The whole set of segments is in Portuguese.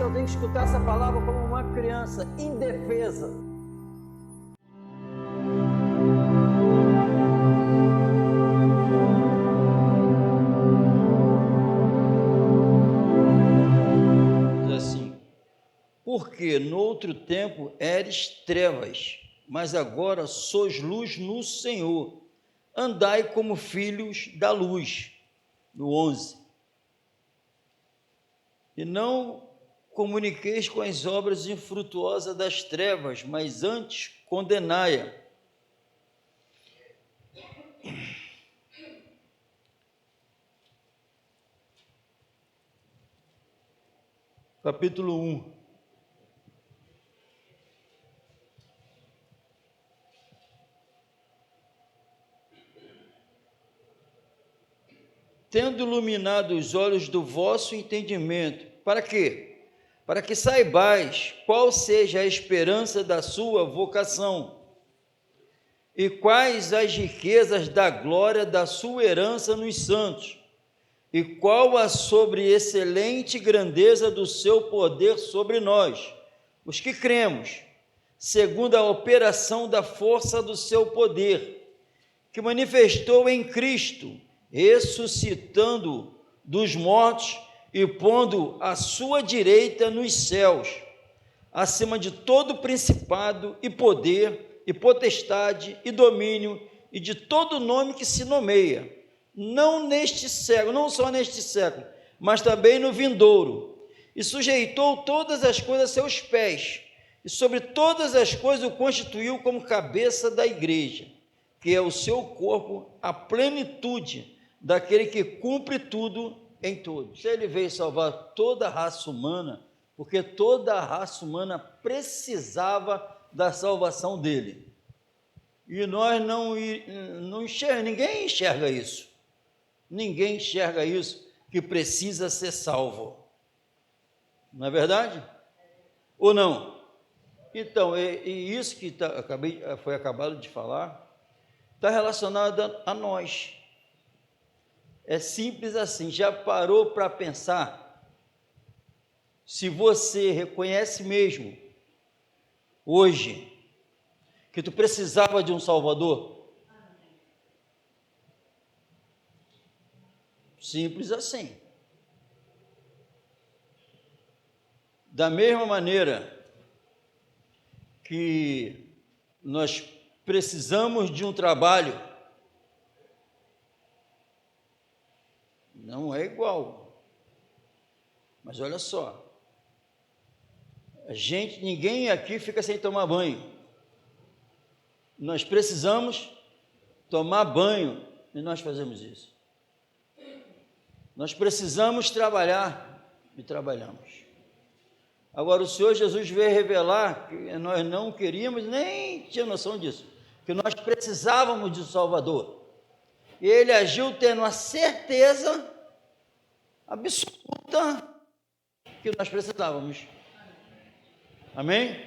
eu tenho que escutar essa palavra como uma criança indefesa. Diz assim: porque no outro tempo eres trevas, mas agora sois luz no Senhor. Andai como filhos da luz. No 11. E não comuniqueis com as obras infrutuosas das trevas, mas antes condenai-a. Capítulo 1. Tendo iluminado os olhos do vosso entendimento, para quê? Para que saibais qual seja a esperança da sua vocação, e quais as riquezas da glória da sua herança nos santos, e qual a sobreexcelente grandeza do seu poder sobre nós, os que cremos, segundo a operação da força do seu poder, que manifestou em Cristo, ressuscitando dos mortos e pondo à sua direita nos céus, acima de todo principado e poder e potestade e domínio e de todo nome que se nomeia, não neste século, não só neste século, mas também no vindouro, e sujeitou todas as coisas a seus pés, e sobre todas as coisas o constituiu como cabeça da igreja, que é o seu corpo, a plenitude daquele que cumpre tudo em todos. Ele veio salvar toda a raça humana, porque toda a raça humana precisava da salvação dele. E nós não enxergamos, ninguém enxerga isso. Ninguém enxerga isso, que precisa ser salvo. Não é verdade? Ou não? Então, e isso que foi acabado de falar, está relacionado a nós. É simples assim. Já parou para pensar se você reconhece mesmo hoje que tu precisava de um Salvador? Simples assim. Da mesma maneira que nós precisamos de um trabalho, não é igual. Mas olha só, ninguém aqui fica sem tomar banho. Nós precisamos tomar banho e nós fazemos isso. Nós precisamos trabalhar e trabalhamos. Agora, o Senhor Jesus veio revelar que nós não queríamos, nem tinha noção disso, que nós precisávamos de um Salvador. E Ele agiu tendo a certeza absoluta que nós precisávamos. Amém?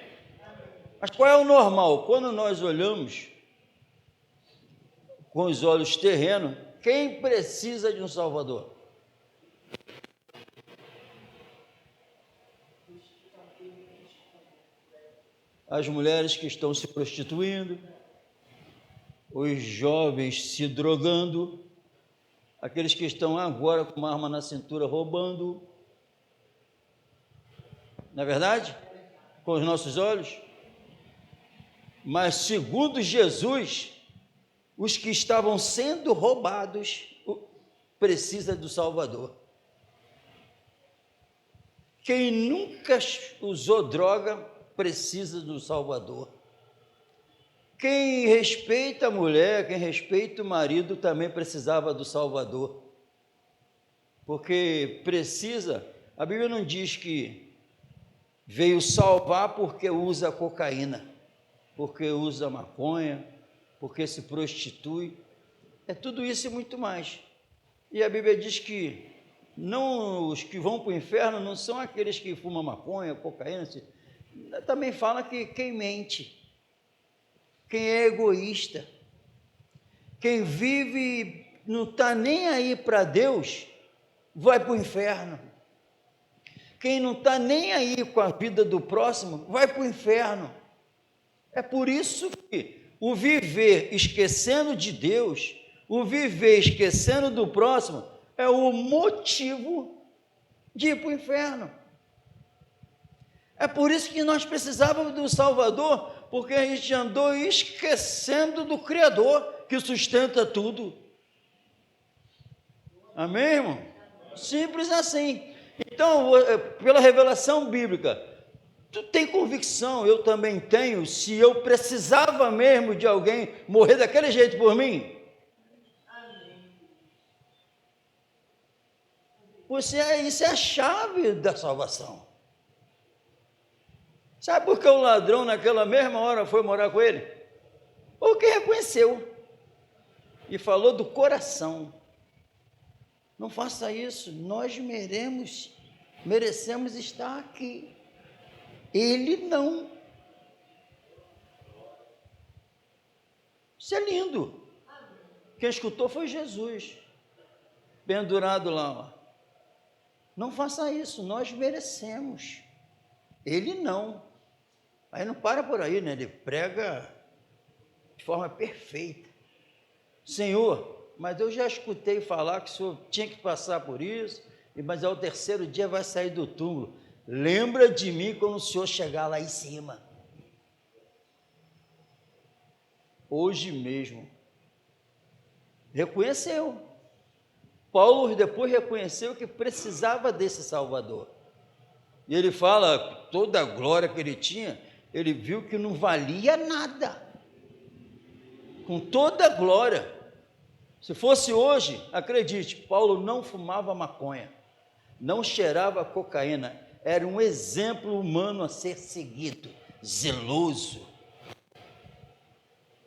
Mas qual é o normal? Quando nós olhamos com os olhos terrenos, quem precisa de um Salvador? As mulheres que estão se prostituindo, os jovens se drogando, aqueles que estão agora com uma arma na cintura roubando. Não é verdade? Com os nossos olhos. Mas segundo Jesus, os que estavam sendo roubados precisam do Salvador. Quem nunca usou droga precisa do Salvador. Quem respeita a mulher, quem respeita o marido também precisava do Salvador. Porque precisa, a Bíblia não diz que veio salvar porque usa cocaína, porque usa maconha, porque se prostitui. É tudo isso e muito mais. E a Bíblia diz que não, os que vão para o inferno não são aqueles que fumam maconha, cocaína. Também fala que quem mente, quem é egoísta, quem vive, não está nem aí para Deus, vai para o inferno. Quem não está nem aí com a vida do próximo, vai para o inferno. É por isso que o viver esquecendo de Deus, o viver esquecendo do próximo, é o motivo de ir para o inferno. É por isso que nós precisávamos do Salvador, porque a gente andou esquecendo do Criador, que sustenta tudo. Amém, irmão? Simples assim. Então, pela revelação bíblica, tu tem convicção, eu também tenho, se eu precisava mesmo de alguém morrer daquele jeito por mim? Isso é a chave da salvação. Sabe por que o ladrão naquela mesma hora foi morar com ele? Porque reconheceu e falou do coração. Não faça isso, nós merecemos estar aqui. Ele não. Isso é lindo. Quem escutou foi Jesus, pendurado lá. Ó. Não faça isso, nós merecemos. Ele não. Aí não para por aí, né? Ele prega de forma perfeita. Senhor, mas eu já escutei falar que o senhor tinha que passar por isso, mas ao terceiro dia vai sair do túmulo. Lembra de mim quando o senhor chegar lá em cima. Hoje mesmo. Reconheceu. Paulo depois reconheceu que precisava desse Salvador. E ele fala, toda a glória que ele tinha, ele viu que não valia nada. Com toda a glória. Se fosse hoje, acredite, Paulo não fumava maconha, não cheirava cocaína, era um exemplo humano a ser seguido, zeloso,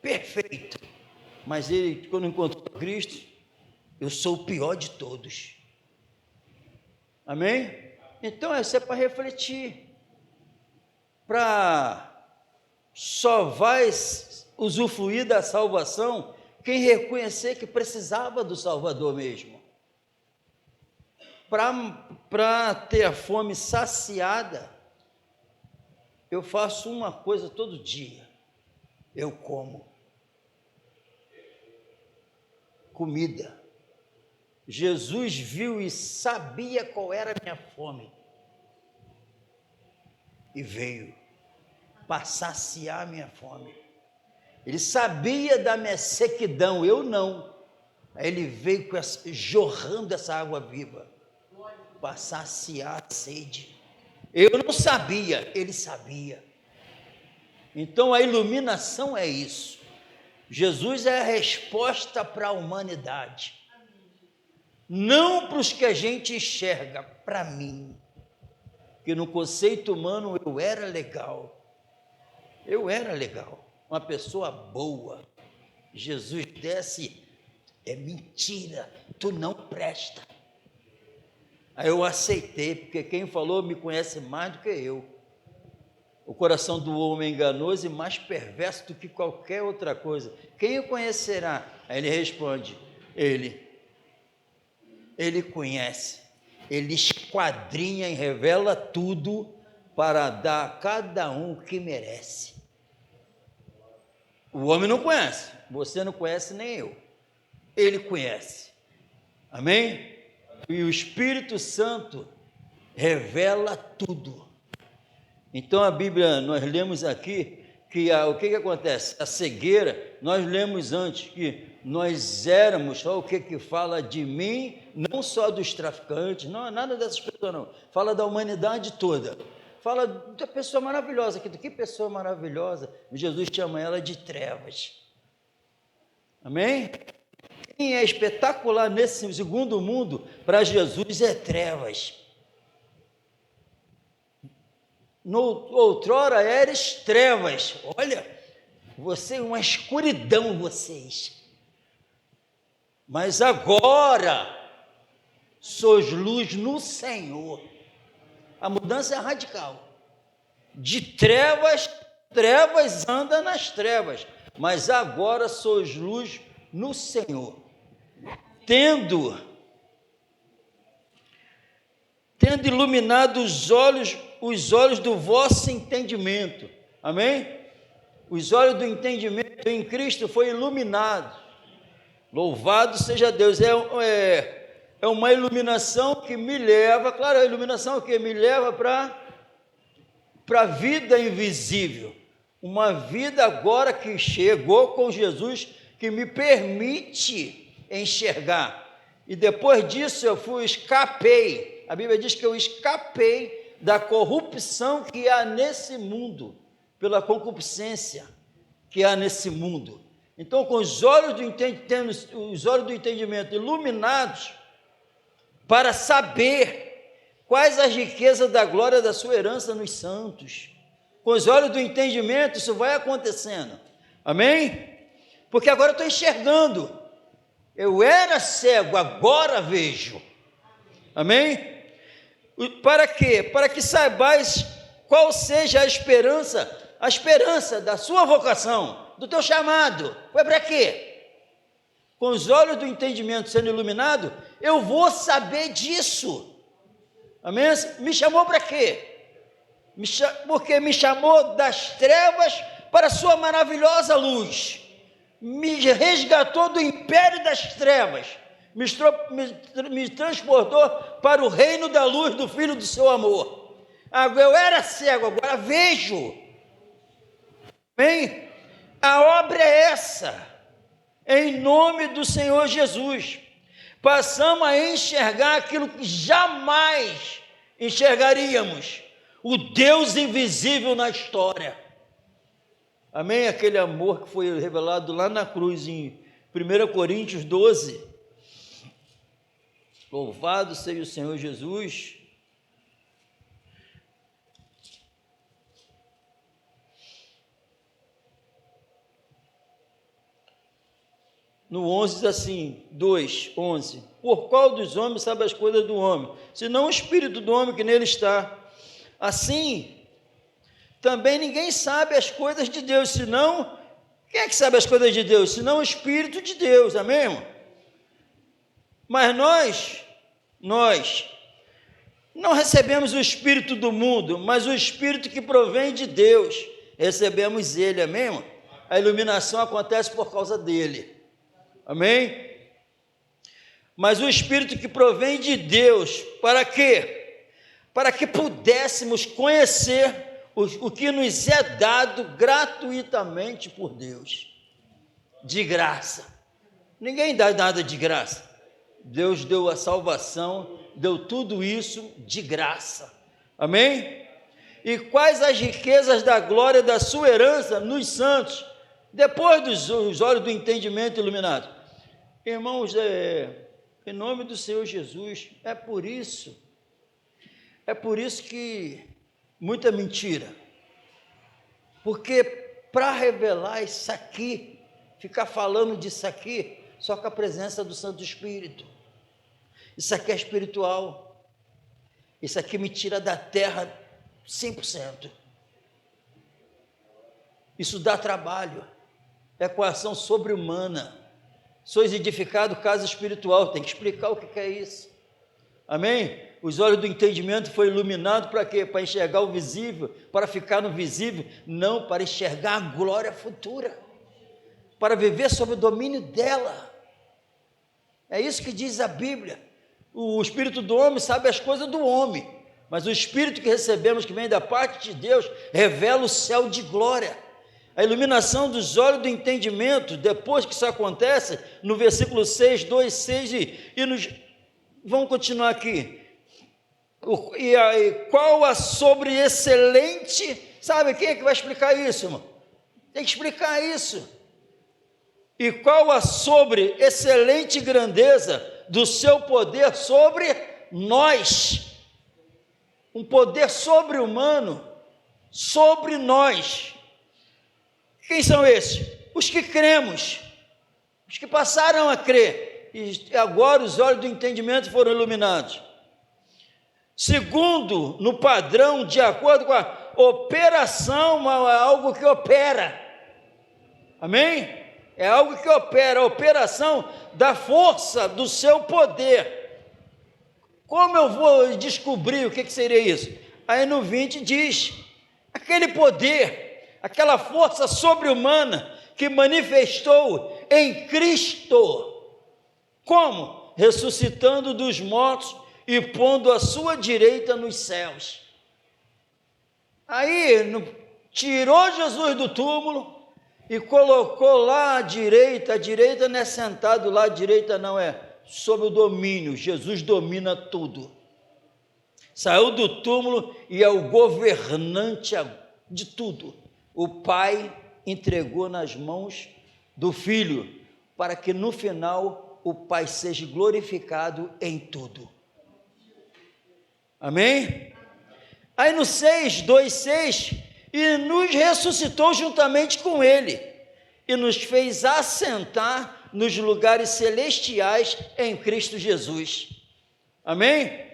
perfeito. Mas ele, quando encontrou Cristo, eu sou o pior de todos. Amém? Então, isso é para refletir. Só vai usufruir da salvação quem reconhecer que precisava do Salvador mesmo. Para ter a fome saciada, eu faço uma coisa todo dia. Eu como. Comida. Jesus viu e sabia qual era a minha fome. E veio para saciar a minha fome. Ele sabia da minha sequidão, eu não. Aí ele veio jorrando essa água viva para saciar a sede. Eu não sabia, ele sabia. Então a iluminação é isso. Jesus é a resposta para a humanidade. Não para os que a gente enxerga, para mim. Que no conceito humano eu era legal. Eu era legal, uma pessoa boa. Jesus desce, é mentira, tu não presta. Aí eu aceitei, porque quem falou me conhece mais do que eu. O coração do homem é enganoso e mais perverso do que qualquer outra coisa. Quem o conhecerá? Aí ele responde, ele conhece, ele esquadrinha e revela tudo para dar a cada um o que merece. O homem não conhece, você não conhece nem eu. Ele conhece. Amém? E o Espírito Santo revela tudo. Então a Bíblia, nós lemos aqui que o que acontece? A cegueira, nós lemos antes que nós éramos, só o que fala de mim, não só dos traficantes, não, nada dessas pessoas não, fala da humanidade toda, fala da pessoa maravilhosa, que pessoa maravilhosa, Jesus chama ela de trevas, amém? Quem é espetacular nesse segundo mundo, para Jesus é trevas. Outrora eres trevas, olha, você é uma escuridão, vocês. Mas agora sois luz no Senhor. A mudança é radical. De trevas anda nas trevas, mas agora sois luz no Senhor. Tendo tendo iluminado os olhos do vosso entendimento. Amém? Os olhos do entendimento em Cristo foi iluminado. Louvado seja Deus. É uma iluminação que me leva, claro, a iluminação que me leva para a vida invisível. Uma vida agora que chegou com Jesus, que me permite enxergar. E depois disso eu escapei. A Bíblia diz que eu escapei da corrupção que há nesse mundo, pela concupiscência que há nesse mundo. Então, com os olhos do entendimento iluminados, para saber quais as riquezas da glória da sua herança nos santos. Com os olhos do entendimento, isso vai acontecendo. Amém? Porque agora eu estou enxergando. Eu era cego, agora vejo. Amém? Para quê? Para que saibais qual seja a esperança da sua vocação, do teu chamado. Foi para quê? Com os olhos do entendimento sendo iluminado, eu vou saber disso. Amém? Me chamou para quê? Porque me chamou das trevas para a sua maravilhosa luz. Me resgatou do império das trevas. Me transportou para o reino da luz do Filho do seu amor. Eu era cego, agora vejo. Amém? A obra é essa. Em nome do Senhor Jesus. Passamos a enxergar aquilo que jamais enxergaríamos. O Deus invisível na história. Amém? Aquele amor que foi revelado lá na cruz em 1 Coríntios 12. Louvado seja o Senhor Jesus. No 11 diz assim, 2:11. Por qual dos homens sabe as coisas do homem, senão o espírito do homem que nele está? Assim, também ninguém sabe as coisas de Deus, senão, quem é que sabe as coisas de Deus? Senão o Espírito de Deus, amém, irmão? Mas nós não recebemos o Espírito do mundo, mas o Espírito que provém de Deus, recebemos ele, amém, irmão? A iluminação acontece por causa dele, amém? Mas o Espírito que provém de Deus, para quê? Para que pudéssemos conhecer o que nos é dado gratuitamente por Deus, de graça. Ninguém dá nada de graça. Deus deu a salvação, deu tudo isso de graça. Amém? E quais as riquezas da glória da sua herança nos santos, depois dos olhos do entendimento iluminado. Irmãos, em nome do Senhor Jesus, é por isso que muita mentira, porque para revelar isso aqui, ficar falando disso aqui, só com a presença do Santo Espírito, isso aqui é espiritual, isso aqui me tira da terra 100%, isso dá trabalho, é coação sobre-humana, sois edificado casa espiritual, tem que explicar o que é isso, amém? Os olhos do entendimento foram iluminados para quê? Para enxergar o visível, para ficar no visível, não, para enxergar a glória futura, para viver sob o domínio dela. É isso que diz a Bíblia. O Espírito do homem sabe as coisas do homem, mas o Espírito que recebemos, que vem da parte de Deus, revela o céu de glória. A iluminação dos olhos do entendimento, depois que isso acontece, no versículo 6, 2, 6, vamos continuar aqui. E aí, qual a sobreexcelente, sabe quem é que vai explicar isso, irmão? Tem que explicar isso. E qual a sobreexcelente grandeza do seu poder sobre nós? Um poder sobre-humano sobre nós. Quem são esses? Os que cremos, os que passaram a crer, e agora os olhos do entendimento foram iluminados. Segundo, no padrão, de acordo com a operação, é algo que opera, amém? É algo que opera, a operação da força do seu poder. Como eu vou descobrir o que seria isso? Aí no 20 diz, aquele poder, aquela força sobre-humana que manifestou em Cristo. Como? Ressuscitando dos mortos e pondo a sua direita nos céus. Aí tirou Jesus do túmulo e colocou lá à direita. A direita não é sentado lá, a direita não é sob o domínio. Jesus domina tudo. Saiu do túmulo e é o governante de tudo. O Pai entregou nas mãos do Filho, para que no final o Pai seja glorificado em tudo. Amém? Aí no 6, 2:6, e nos ressuscitou juntamente com Ele, e nos fez assentar nos lugares celestiais em Cristo Jesus. Amém?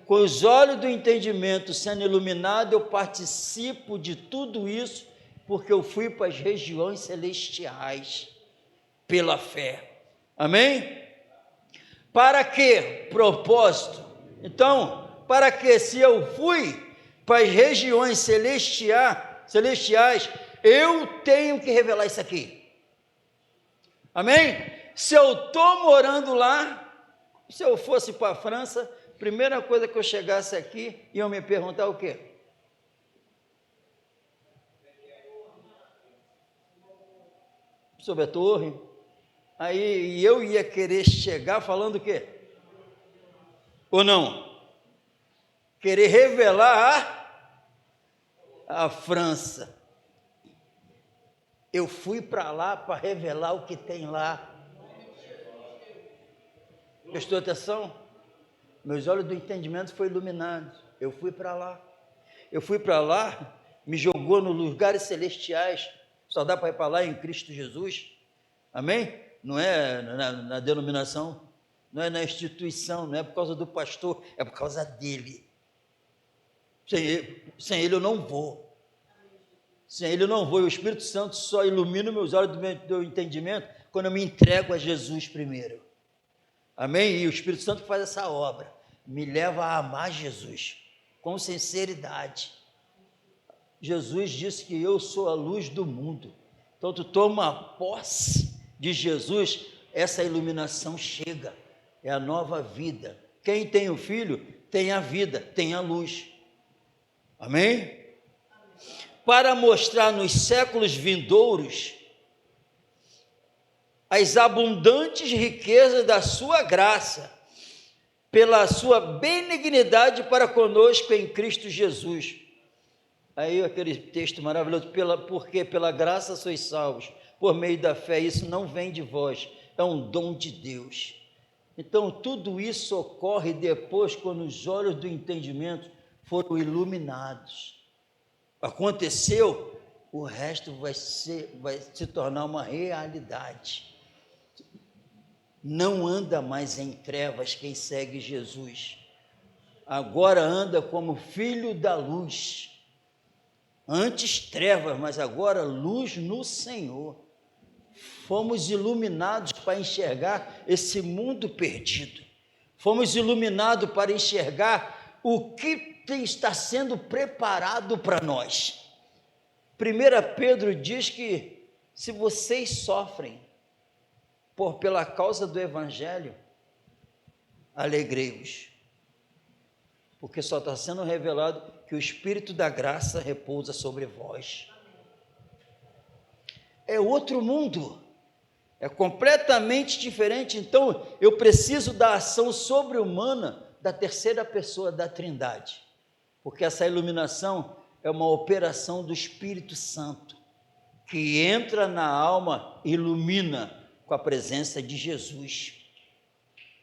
Com os olhos do entendimento sendo iluminado, eu participo de tudo isso, porque eu fui para as regiões celestiais, pela fé. Amém? Para que propósito? Então, para que se eu fui para as regiões celestiais, eu tenho que revelar isso aqui. Amém? Se eu estou morando lá, se eu fosse para a França, primeira coisa que eu chegasse aqui, iam me perguntar o quê? Sobre a torre. Aí eu ia querer chegar falando o quê? Ou não? Querer revelar a França. Eu fui para lá para revelar o que tem lá. Prestou atenção? Meus olhos do entendimento foram iluminados. Eu fui para lá. Eu fui para lá, me jogou nos lugares celestiais. Só dá para ir para lá em Cristo Jesus. Amém? Não é na denominação, não é na instituição, não é por causa do pastor, é por causa dele. Sem ele eu não vou. Sem ele eu não vou. E o Espírito Santo só ilumina meus olhos do entendimento quando eu me entrego a Jesus primeiro. Amém? E o Espírito Santo faz essa obra, me leva a amar Jesus, com sinceridade. Jesus disse que eu sou a luz do mundo. Então tu toma posse de Jesus, essa iluminação chega, é a nova vida. Quem tem o Filho tem a vida, tem a luz. Amém? Para mostrar nos séculos vindouros as abundantes riquezas da sua graça, pela sua benignidade para conosco em Cristo Jesus. Aí aquele texto maravilhoso, porque pela graça sois salvos, por meio da fé, isso não vem de vós, é um dom de Deus. Então tudo isso ocorre depois, quando os olhos do entendimento foram iluminados. Aconteceu, o resto vai se tornar uma realidade. Não anda mais em trevas quem segue Jesus, agora anda como filho da luz. Antes trevas, mas agora luz no Senhor. Fomos iluminados para enxergar esse mundo perdido. Fomos iluminados para enxergar o que está sendo preparado para nós. 1 Pedro diz que se vocês sofrem pela causa do Evangelho, alegrei-vos, porque só está sendo revelado que o Espírito da graça repousa sobre vós. É outro mundo, é completamente diferente. Então eu preciso da ação sobre-humana da terceira pessoa da Trindade, porque essa iluminação é uma operação do Espírito Santo, que entra na alma, ilumina com a presença de Jesus,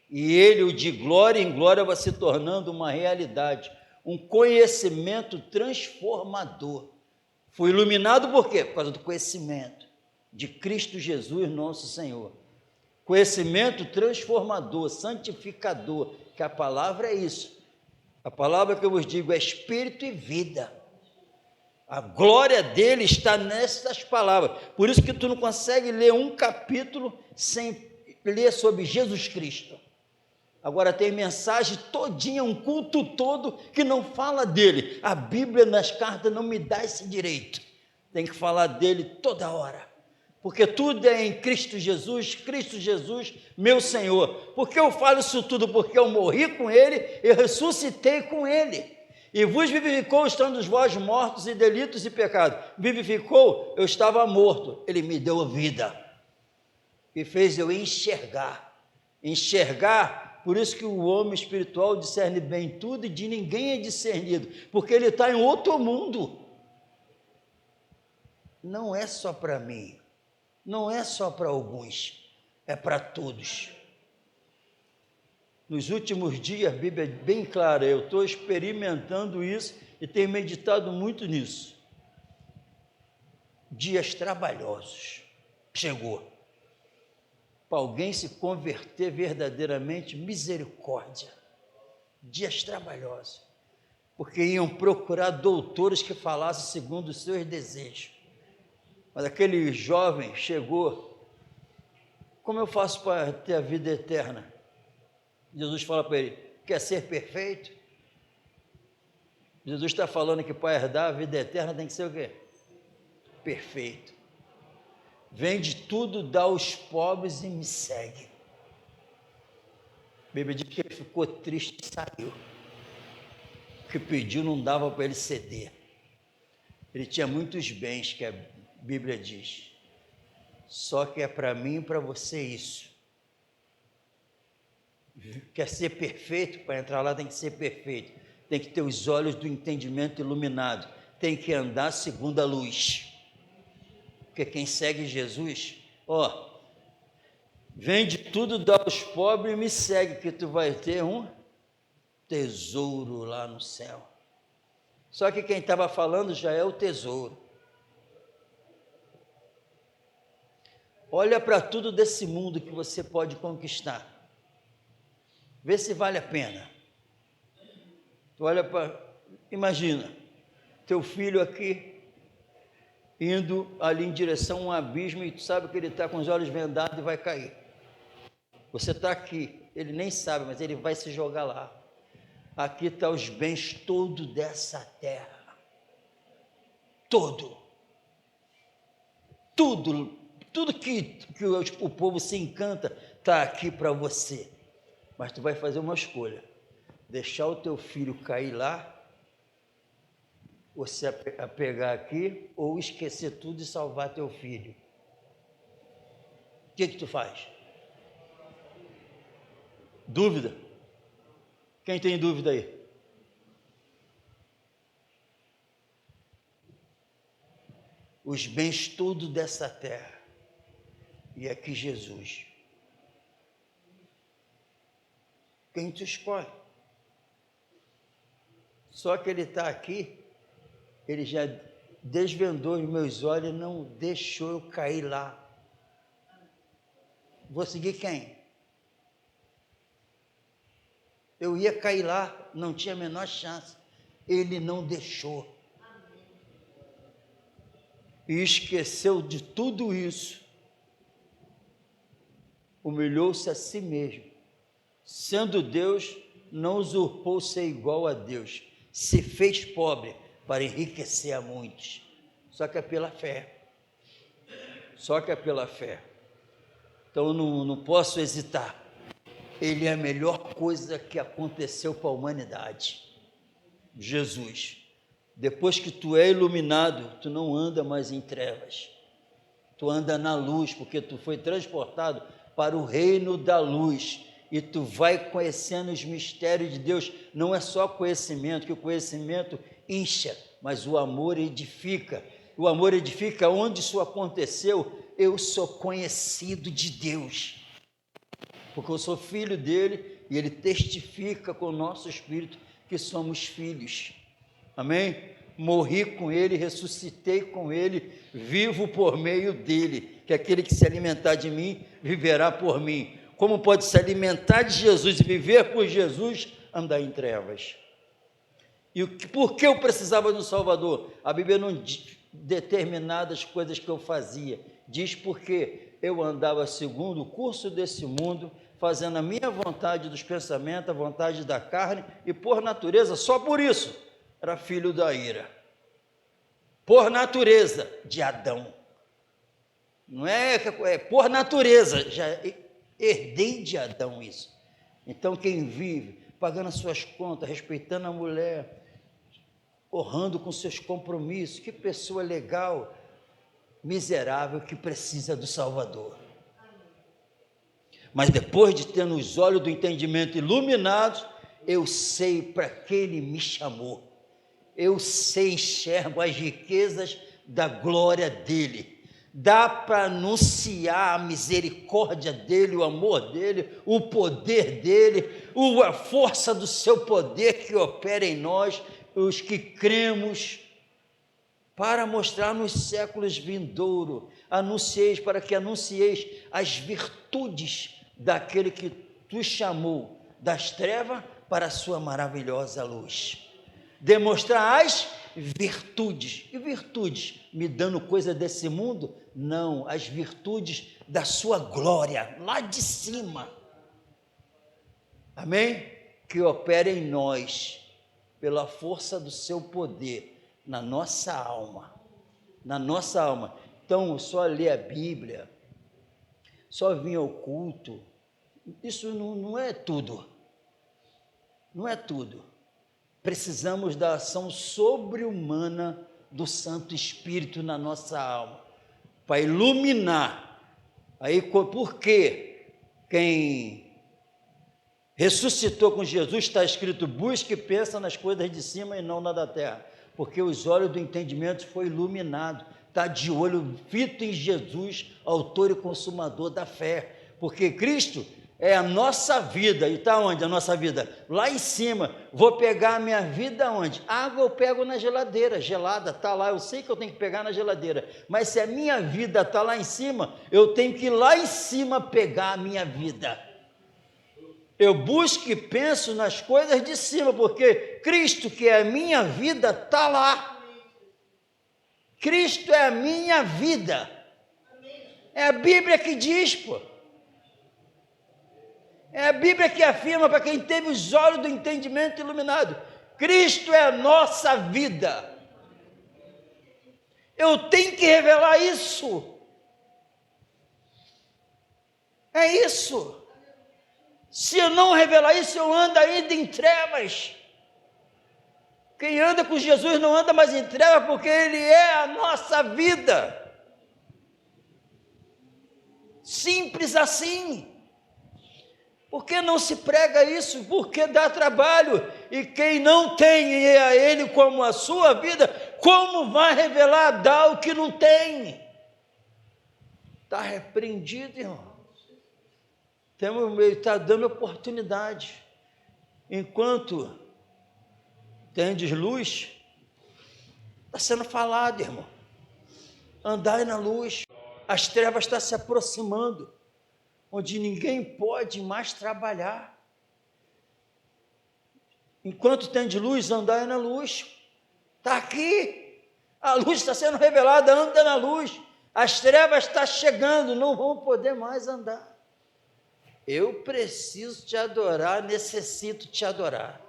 e ele, o de glória em glória, vai se tornando uma realidade, um conhecimento transformador. Foi iluminado por quê? Por causa do conhecimento de Cristo Jesus, nosso Senhor. Conhecimento transformador, santificador, que a palavra é isso. A palavra que eu vos digo é espírito e vida. A glória dele está nessas palavras. Por isso que tu não consegue ler um capítulo sem ler sobre Jesus Cristo. Agora tem mensagem todinha, um culto todo que não fala dele. A Bíblia nas cartas não me dá esse direito. Tem que falar dele toda hora. Porque tudo é em Cristo Jesus, meu Senhor. Por que eu falo isso tudo? Porque eu morri com ele, eu ressuscitei com ele. E vos vivificou, estando vós mortos em delitos e pecados. Vivificou, eu estava morto, ele me deu vida. E fez eu enxergar. Por isso que o homem espiritual discerne bem tudo e de ninguém é discernido. Porque ele está em outro mundo. Não é só para mim. Não é só para alguns, é para todos. Nos últimos dias, a Bíblia é bem clara, eu estou experimentando isso e tenho meditado muito nisso. Dias trabalhosos, chegou. Para alguém se converter verdadeiramente, misericórdia. Dias trabalhosos, porque iam procurar doutores que falassem segundo os seus desejos. Mas aquele jovem chegou, como eu faço para ter a vida eterna? Jesus fala para ele, quer ser perfeito? Jesus está falando que para herdar a vida eterna tem que ser o quê? Perfeito. Vende tudo, dá aos pobres e me segue. A Bíblia diz que ele ficou triste e saiu. O que pediu não dava para ele ceder. Ele tinha muitos bens, que a Bíblia diz. Só que é para mim e para você isso. Quer ser perfeito? Para entrar lá tem que ser perfeito. Tem que ter os olhos do entendimento iluminado. Tem que andar segundo a luz. Porque quem segue Jesus, vende tudo, dá aos pobres e me segue, que tu vai ter um tesouro lá no céu. Só que quem estava falando já é o tesouro. Olha para tudo desse mundo que você pode conquistar. Vê se vale a pena. Tu olha para... Imagina, teu filho aqui, indo ali em direção a um abismo e tu sabe que ele está com os olhos vendados e vai cair. Você está aqui, ele nem sabe, mas ele vai se jogar lá. Aqui estão os bens todos dessa terra. Tudo que o povo se encanta está aqui para você. Mas tu vai fazer uma escolha. Deixar o teu filho cair lá, ou se apegar aqui, ou esquecer tudo e salvar teu filho. O que tu faz? Dúvida? Quem tem dúvida aí? Os bens todos dessa terra. E aqui Jesus. Quem tu escolhe? Só que ele está aqui, ele já desvendou os meus olhos e não deixou eu cair lá. Vou seguir quem? Eu ia cair lá, não tinha a menor chance. Ele não deixou. E esqueceu de tudo isso. Humilhou-se a si mesmo. Sendo Deus, não usurpou ser igual a Deus. Se fez pobre para enriquecer a muitos. Só que é pela fé. Então não posso hesitar. Ele é a melhor coisa que aconteceu para a humanidade. Jesus. Depois que tu é iluminado, tu não anda mais em trevas. Tu anda na luz, porque tu foi transportado para o reino da luz. E tu vai conhecendo os mistérios de Deus. Não é só conhecimento, que o conhecimento incha, mas o amor edifica. O amor edifica. Onde isso aconteceu, eu sou conhecido de Deus. Porque eu sou filho dele e ele testifica com o nosso espírito que somos filhos. Amém? Morri com ele, ressuscitei com ele, vivo por meio dele, que aquele que se alimentar de mim, viverá por mim. Como pode se alimentar de Jesus e viver por Jesus, andar em trevas? E por que eu precisava de um Salvador? A Bíblia não diz determinadas coisas que eu fazia, diz porque eu andava segundo o curso desse mundo, fazendo a minha vontade dos pensamentos, a vontade da carne, e por natureza, só por isso, era filho da ira. Por natureza, de Adão. Não é por natureza, já herdei de Adão isso. Então, quem vive pagando as suas contas, respeitando a mulher, honrando com seus compromissos, que pessoa legal, miserável, que precisa do Salvador. Mas depois de ter os olhos do entendimento iluminados, eu sei para que Ele me chamou. Eu sei, enxergo as riquezas da glória dEle. Dá para anunciar a misericórdia dEle, o amor dEle, o poder dEle, a força do seu poder que opera em nós, os que cremos, para mostrar nos séculos vindouros, para que anuncieis as virtudes daquele que tu chamou das trevas para a sua maravilhosa luz. Demonstrar as virtudes. E virtudes? Me dando coisa desse mundo? Não, as virtudes da sua glória, lá de cima. Amém? Que opera em nós, pela força do seu poder, na nossa alma. Na nossa alma. Então, só ler a Bíblia, só vir ao culto, isso não é tudo. Não é tudo. Precisamos da ação sobre-humana do Santo Espírito na nossa alma, para iluminar. Aí, porque quem ressuscitou com Jesus, está escrito, busque e pensa nas coisas de cima e não na da terra, porque os olhos do entendimento foi iluminado, está de olho fito em Jesus, autor e consumador da fé, porque Cristo é a nossa vida. E está onde a nossa vida? Lá em cima. Vou pegar a minha vida onde? Água eu pego na geladeira, gelada, está lá, eu sei que eu tenho que pegar na geladeira, mas se a minha vida está lá em cima, eu tenho que ir lá em cima pegar a minha vida. Eu busco e penso nas coisas de cima, porque Cristo, que é a minha vida, está lá. Cristo é a minha vida. É a Bíblia que diz, pô. É a Bíblia que afirma, para quem teve os olhos do entendimento iluminado, Cristo é a nossa vida. Eu tenho que revelar isso. É isso. Se eu não revelar isso, eu ando ainda em trevas. Quem anda com Jesus não anda mais em trevas, porque Ele é a nossa vida. Simples assim. Por que não se prega isso? Porque dá trabalho, e quem não tem a Ele como a sua vida, como vai revelar, dar o que não tem? Está repreendido, irmão. Ele está dando oportunidade. Enquanto tendes luz, está sendo falado, irmão. Andai na luz. As trevas estão se aproximando, onde ninguém pode mais trabalhar. Enquanto tem de luz, andai na luz. Está aqui, a luz está sendo revelada, anda na luz. As trevas estão chegando, não vão poder mais andar. Eu preciso te adorar, necessito te adorar.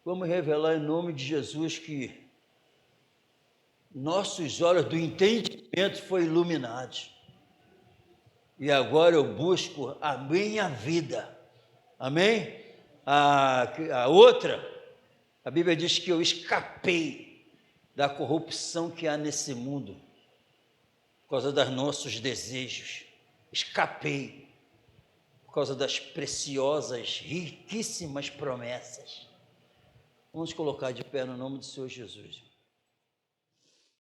Vamos revelar em nome de Jesus que nossos olhos do entendimento foram iluminados. E agora eu busco a minha vida. Amém? A outra, a Bíblia diz que eu escapei da corrupção que há nesse mundo, por causa dos nossos desejos. Escapei, por causa das preciosas, riquíssimas promessas. Vamos colocar de pé no nome do Senhor Jesus.